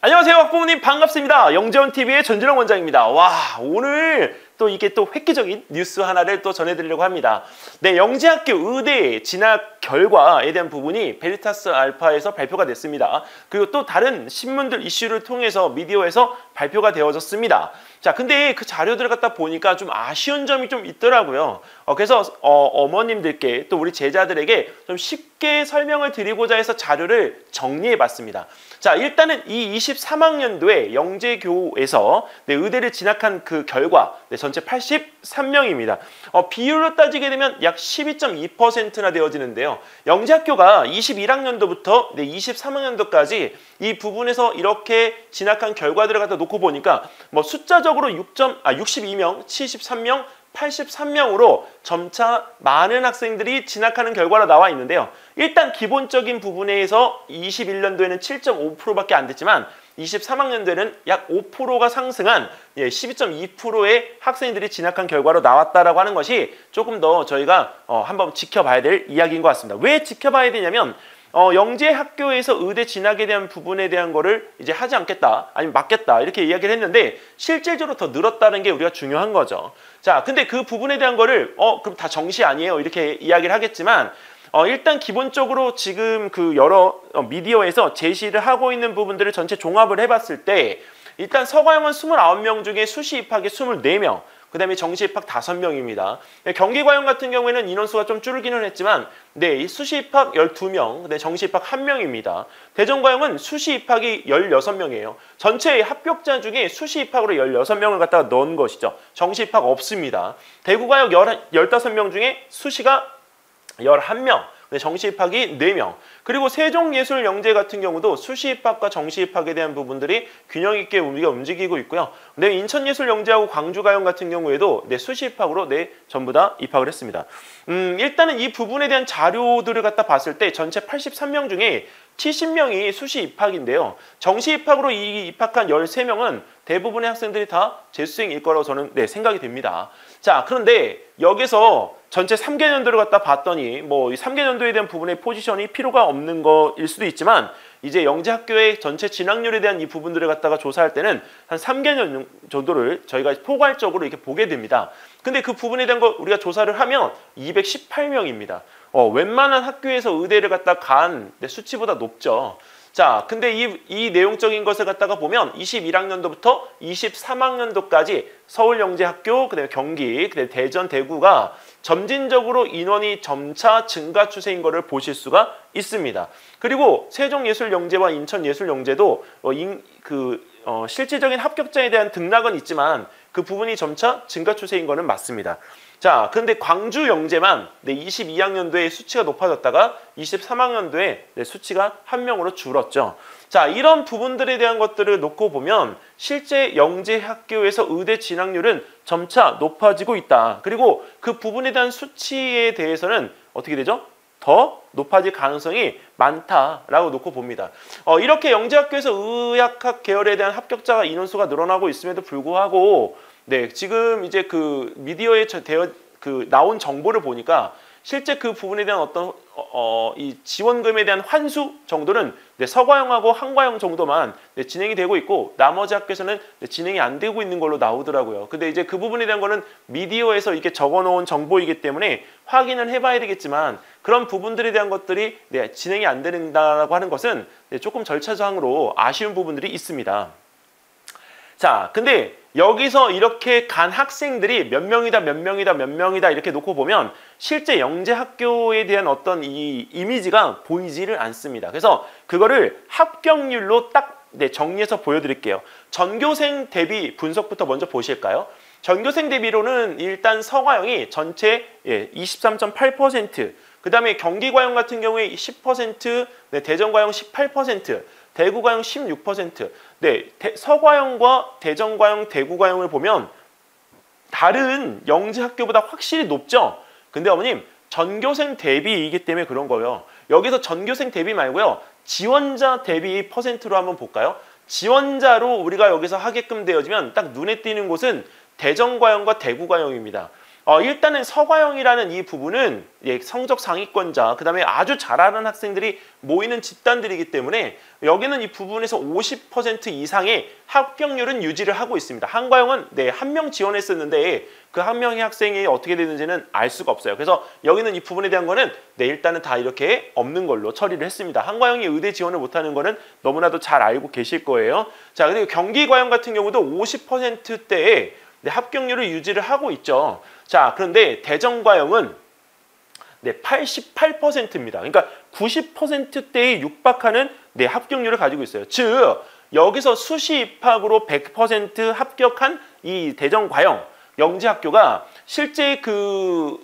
안녕하세요, 학부모님 반갑습니다. 영재원TV의 전진영 원장입니다. 와, 오늘 또 이게 또 획기적인 뉴스 하나를 또 전해드리려고 합니다. 네, 영재학교 의대 진학 결과에 대한 부분이 베리타스 알파에서 발표가 됐습니다. 그리고 또 다른 신문들 이슈를 통해서 미디어에서 발표가 되어졌습니다. 자, 근데 그 자료들을 갖다 보니까 좀 아쉬운 점이 좀 있더라고요. 그래서 어머님들께 또 우리 제자들에게 좀 쉽게 설명을 드리고자 해서 자료를 정리해 봤습니다. 자, 일단은 이 23학년도에 영재교에서 의대를 진학한 그 결과 전체 83명입니다. 비율로 따지게 되면 약 12.2%나 되어지는데요. 영재학교가 21학년도부터 23학년도까지 이 부분에서 이렇게 진학한 결과들을 갖다 놓고 보니까 뭐 숫자적으로 62명, 73명, 83명으로 점차 많은 학생들이 진학하는 결과로 나와 있는데요. 일단 기본적인 부분에서 21년도에는 7.5%밖에 안 됐지만 23학년도에는 약 5%가 상승한 12.2%의 학생들이 진학한 결과로 나왔다라고 하는 것이 조금 더 저희가 한번 지켜봐야 될 이야기인 것 같습니다. 왜 지켜봐야 되냐면 영재학교에서 의대 진학에 대한 부분에 대한 거를 이제 하지 않겠다, 아니면 막겠다 이렇게 이야기를 했는데 실질적으로 더 늘었다는 게 우리가 중요한 거죠. 자, 근데 그 부분에 대한 거를 그럼 다 정시 아니에요 이렇게 이야기를 하겠지만 일단 기본적으로 지금 그 여러 미디어에서 제시를 하고 있는 부분들을 전체 종합을 해봤을 때 일단 서가형은 29명 중에 수시 입학이 24명, 그 다음에 정시 입학 5명입니다. 경기과형 같은 경우에는 인원수가 좀 줄기는 했지만 이 수시 입학 12명, 정시 입학 1명입니다. 대전과형은 수시 입학이 16명이에요. 전체 합격자 중에 수시 입학으로 16명을 갖다가 넣은 것이죠. 정시 입학 없습니다. 대구과형 15명 중에 수시가 11명, 정시 입학이 4명. 그리고 세종예술영재 같은 경우도 수시 입학과 정시 입학에 대한 부분들이 균형 있게 우리가 움직이고 있고요. 인천예술영재하고 광주가형 같은 경우에도 수시 입학으로 전부 다 입학을 했습니다. 일단은 이 부분에 대한 자료들을 갖다 봤을 때 전체 83명 중에 70명이 수시 입학인데요. 정시 입학으로 입학한 13명은 대부분의 학생들이 다 재수생일 거라고 저는 생각이 됩니다. 자, 그런데 여기서 전체 3개년도를 갖다 봤더니 뭐 이 3개년도에 대한 부분의 포지션이 필요가 없는 거일 수도 있지만 이제 영재학교의 전체 진학률에 대한 이 부분들을 갖다가 조사할 때는 한 3개년 정도를 저희가 포괄적으로 이렇게 보게 됩니다. 근데 그 부분에 대한 거 우리가 조사를 하면 218명입니다. 웬만한 학교에서 의대를 갖다 간 수치보다 높죠. 자, 근데 이 내용적인 것을 갖다가 보면 21학년도부터 23학년도까지 서울영재학교, 그다음에 경기, 그다음에 대전, 대구가 점진적으로 인원이 점차 증가 추세인 것을 보실 수가 있습니다. 그리고 세종예술영재와 인천예술영재도 실질적인 합격자에 대한 등락은 있지만 그 부분이 점차 증가 추세인 것은 맞습니다. 자, 그런데 광주영재만 22학년도에 수치가 높아졌다가 23학년도에 수치가 1명으로 줄었죠. 자, 이런 부분들에 대한 것들을 놓고 보면 실제 영재학교에서 의대 진학률은 점차 높아지고 있다. 그리고 그 부분에 대한 수치에 대해서는 어떻게 되죠? 더 높아질 가능성이 많다라고 놓고 봅니다. 이렇게 영재학교에서 의학학 계열에 대한 합격자가 인원수가 늘어나고 있음에도 불구하고 지금 이제 그 미디어에 나온 정보를 보니까 실제 그 부분에 대한 어떤 이 지원금에 대한 환수 정도는 서과형하고 한과형 정도만 진행이 되고 있고 나머지 학교에서는 진행이 안 되고 있는 걸로 나오더라고요. 근데 이제 그 부분에 대한 거는 미디어에서 이렇게 적어놓은 정보이기 때문에 확인을 해봐야 되겠지만 그런 부분들에 대한 것들이 진행이 안 된다고 하는 것은 조금 절차상으로 아쉬운 부분들이 있습니다. 자, 근데 여기서 이렇게 간 학생들이 몇 명이다, 몇 명이다, 몇 명이다 이렇게 놓고 보면 실제 영재학교에 대한 어떤 이 이미지가 보이지를 않습니다. 그래서 그거를 합격률로 딱 정리해서 보여드릴게요. 전교생 대비 분석부터 먼저 보실까요? 전교생 대비로는 일단 서과형이 전체 23.8%, 그 다음에 경기과형 같은 경우에 10%, 대전과형 18%, 대구과형 16%. 서과형과 대전과형, 대구과형을 보면 다른 영재학교보다 확실히 높죠. 근데 어머님 전교생 대비이기 때문에 그런 거예요. 여기서 전교생 대비 말고요. 지원자 대비 퍼센트로 한번 볼까요? 지원자로 우리가 여기서 하게끔 되어지면 딱 눈에 띄는 곳은 대전과형과 대구과형입니다. 일단은 서가형이라는 이 부분은 예, 성적 상위권자, 그 다음에 아주 잘하는 학생들이 모이는 집단들이기 때문에 여기는 이 부분에서 50% 이상의 합격률은 유지를 하고 있습니다. 한과형은 네, 한 명 지원했었는데 그 한 명의 학생이 어떻게 되는지는 알 수가 없어요. 그래서 여기는 이 부분에 대한 거는 네, 일단은 다 이렇게 없는 걸로 처리를 했습니다. 한과형이 의대 지원을 못하는 거는 너무나도 잘 알고 계실 거예요. 자, 그리고 경기과형 같은 경우도 50%대에 네, 합격률을 유지를 하고 있죠. 자, 그런데 대전과형은 네, 88%입니다. 그러니까 90%대에 육박하는 네, 합격률을 가지고 있어요. 즉, 여기서 수시 입학으로 100% 합격한 이 대전과형 영재학교가 실제 그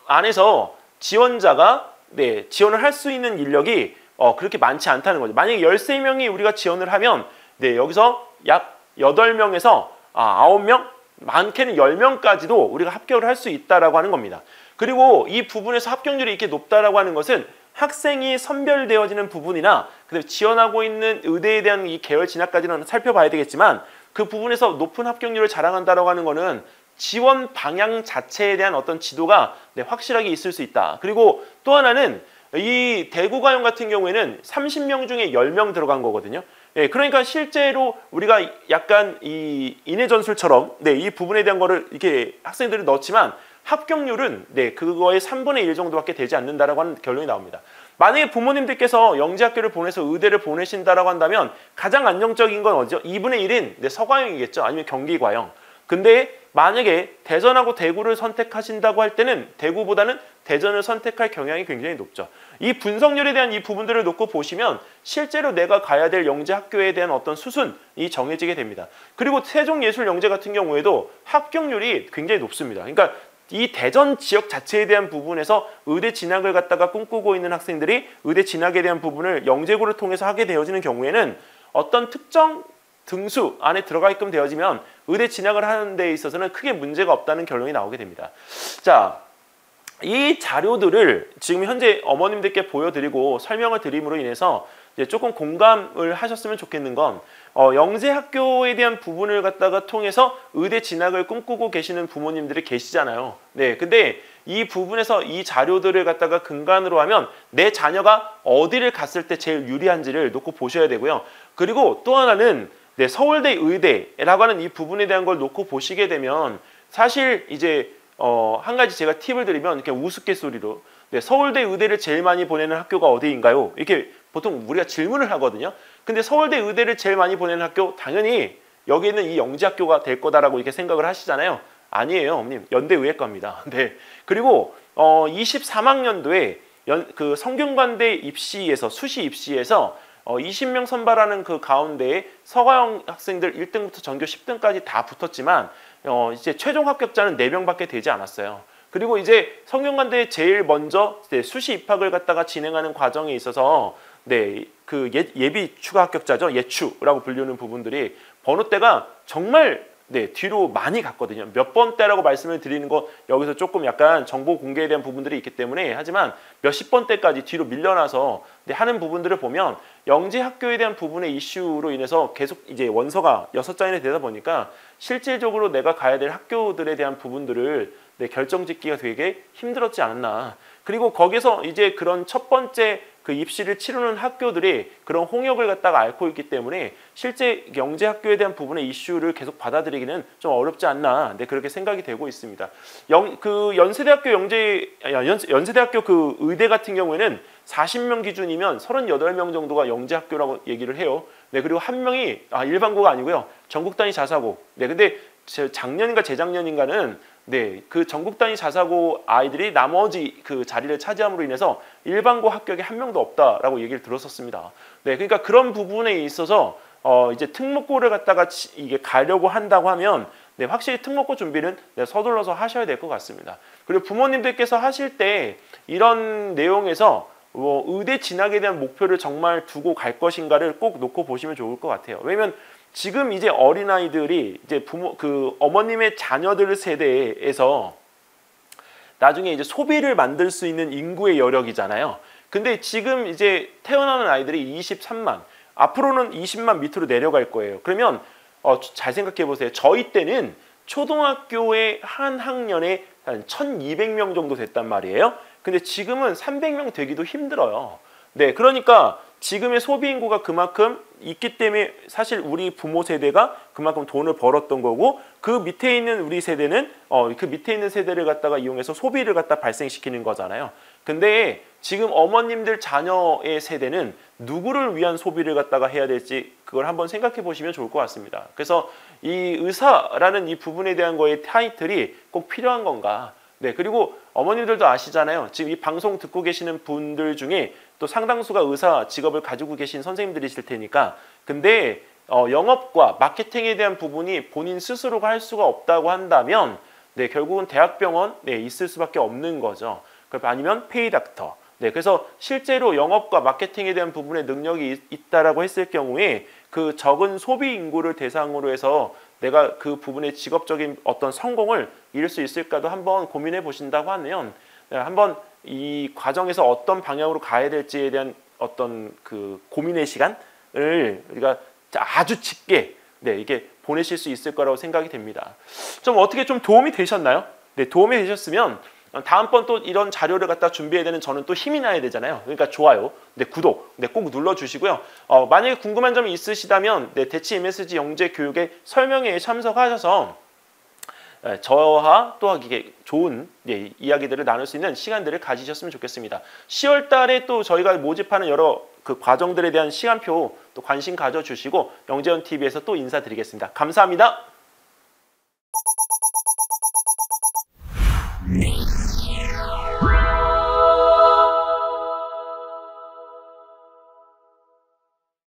안에서 지원자가 네, 지원을 할 수 있는 인력이 그렇게 많지 않다는 거죠. 만약에 13명이 우리가 지원을 하면 네, 여기서 약 8명에서 9명, 많게는 10명까지도 우리가 합격을 할 수 있다라고 하는 겁니다. 그리고 이 부분에서 합격률이 이렇게 높다라고 하는 것은 학생이 선별되어지는 부분이나 그다음에 지원하고 있는 의대에 대한 이 계열 진학까지는 살펴봐야 되겠지만 그 부분에서 높은 합격률을 자랑한다라고 하는 거는 지원 방향 자체에 대한 어떤 지도가 네, 확실하게 있을 수 있다. 그리고 또 하나는 이 대구과형 같은 경우에는 30명 중에 10명 들어간 거거든요. 예, 그러니까 실제로 우리가 약간 이 인해 전술처럼 네, 이 부분에 대한 거를 이렇게 학생들을 넣었지만 합격률은 네, 그거의 3분의 1 정도밖에 되지 않는다라고 하는 결론이 나옵니다. 만약에 부모님들께서 영재학교를 보내서 의대를 보내신다라고 한다면 가장 안정적인 건 어디죠? 2분의 1인 네, 서과형이겠죠. 아니면 경기과형. 근데 만약에 대전하고 대구를 선택하신다고 할 때는 대구보다는 대전을 선택할 경향이 굉장히 높죠. 이 분석률에 대한 이 부분들을 놓고 보시면 실제로 내가 가야 될 영재학교에 대한 어떤 수순이 정해지게 됩니다. 그리고 세종예술영재 같은 경우에도 합격률이 굉장히 높습니다. 그러니까 이 대전 지역 자체에 대한 부분에서 의대 진학을 갖다가 꿈꾸고 있는 학생들이 의대 진학에 대한 부분을 영재고를 통해서 하게 되어지는 경우에는 어떤 특정 등수 안에 들어가게끔 되어지면 의대 진학을 하는 데 있어서는 크게 문제가 없다는 결론이 나오게 됩니다. 자, 이 자료들을 지금 현재 어머님들께 보여드리고 설명을 드림으로 인해서 이제 조금 공감을 하셨으면 좋겠는 건 영재학교에 대한 부분을 갖다가 통해서 의대 진학을 꿈꾸고 계시는 부모님들이 계시잖아요. 네, 근데 이 부분에서 이 자료들을 갖다가 근간으로 하면 내 자녀가 어디를 갔을 때 제일 유리한지를 놓고 보셔야 되고요. 그리고 또 하나는 네, 서울대 의대라고 하는 이 부분에 대한 걸 놓고 보시게 되면 사실 이제 한 가지 제가 팁을 드리면 이렇게 우스갯소리로 네, 서울대 의대를 제일 많이 보내는 학교가 어디인가요? 이렇게 보통 우리가 질문을 하거든요. 근데 서울대 의대를 제일 많이 보내는 학교 당연히 여기 있는 이 영재학교가 될 거다라고 이렇게 생각을 하시잖아요. 아니에요, 어머님. 연대의학과입니다. 네. 그리고 23학년도에 그 성균관대 입시에서 수시 입시에서 20명 선발하는 그 가운데에 서가형 학생들 1등부터 전교 10등까지 다 붙었지만 이제 최종 합격자는 4명밖에 되지 않았어요. 그리고 이제 성균관대에 제일 먼저 수시 입학을 갖다가 진행하는 과정에 있어서 네, 그 예비 추가 합격자죠. 예추라고 불리는 부분들이 번호대가 정말 네, 뒤로 많이 갔거든요. 몇 번대라고 말씀을 드리는 거 여기서 조금 약간 정보 공개에 대한 부분들이 있기 때문에 하지만 몇십 번대까지 뒤로 밀려나서 네, 하는 부분들을 보면 영재학교에 대한 부분의 이슈로 인해서 계속 이제 원서가 6장이 되다 보니까 실질적으로 내가 가야 될 학교들에 대한 부분들을 네, 결정짓기가 되게 힘들었지 않았나. 그리고 거기서 이제 그런 첫 번째 그 입시를 치르는 학교들이 그런 홍역을 갖다가 앓고 있기 때문에 실제 영재학교에 대한 부분의 이슈를 계속 받아들이기는 좀 어렵지 않나. 네, 그렇게 생각이 되고 있습니다. 연세대학교 연세대학교 그 의대 같은 경우에는 40명 기준이면 38명 정도가 영재학교라고 얘기를 해요. 네, 그리고 한 명이 일반고가 아니고요. 전국 단위 자사고. 네, 근데 작년인가 재작년인가는 네, 그 전국 단위 자사고 아이들이 나머지 그 자리를 차지함으로 인해서 일반고 합격이 한 명도 없다라고 얘기를 들었었습니다. 네, 그러니까 그런 부분에 있어서 이제 특목고를 갖다가 이게 가려고 한다고 하면 네, 확실히 특목고 준비는 네, 서둘러서 하셔야 될 것 같습니다. 그리고 부모님들께서 하실 때 이런 내용에서 의대 진학에 대한 목표를 정말 두고 갈 것인가를 꼭 놓고 보시면 좋을 것 같아요. 왜냐면 지금 이제 어린아이들이 이제 어머님의 자녀들 세대에서 나중에 이제 소비를 만들 수 있는 인구의 여력이잖아요. 근데 지금 이제 태어나는 아이들이 23만, 앞으로는 20만 밑으로 내려갈 거예요. 그러면 잘 생각해 보세요. 저희 때는 초등학교의 한 학년에 한 1200명 정도 됐단 말이에요. 근데 지금은 300명 되기도 힘들어요. 네, 그러니까 지금의 소비 인구가 그만큼 있기 때문에 사실 우리 부모 세대가 그만큼 돈을 벌었던 거고, 그 밑에 있는 우리 세대는 그 밑에 있는 세대를 갖다가 이용해서 소비를 갖다 발생시키는 거잖아요. 근데 지금 어머님들 자녀의 세대는 누구를 위한 소비를 갖다가 해야 될지 그걸 한번 생각해 보시면 좋을 것 같습니다. 그래서 이 의사라는 이 부분에 대한 거의 타이틀이 꼭 필요한 건가? 네, 그리고 어머님들도 아시잖아요. 지금 이 방송 듣고 계시는 분들 중에 또 상당수가 의사 직업을 가지고 계신 선생님들이실 테니까, 근데 영업과 마케팅에 대한 부분이 본인 스스로가 할 수가 없다고 한다면, 네, 결국은 대학병원 있을 수밖에 없는 거죠. 아니면 페이닥터. 네, 그래서 실제로 영업과 마케팅에 대한 부분에 능력이 있다라고 했을 경우에 그 적은 소비 인구를 대상으로 해서 내가 그 부분의 직업적인 어떤 성공을 이룰 수 있을까도 한번 고민해 보신다고 하면, 한번 이 과정에서 어떤 방향으로 가야 될지에 대한 어떤 그 고민의 시간을 우리가 아주 짙게 이게 보내실 수 있을 거라고 생각이 됩니다. 좀 어떻게 좀 도움이 되셨나요? 네, 도움이 되셨으면 다음번 또 이런 자료를 갖다 준비해야 되는 저는 또 힘이 나야 되잖아요. 그러니까 좋아요, 구독 꼭 눌러주시고요. 만약에 궁금한 점이 있으시다면 대치 MSG 영재 교육의 설명회에 참석하셔서 저와 또 이게 좋은 이야기들을 나눌 수 있는 시간들을 가지셨으면 좋겠습니다. 10월 달에 또 저희가 모집하는 여러 그 과정들에 대한 시간표 또 관심 가져주시고 영재원 TV에서 또 인사드리겠습니다. 감사합니다.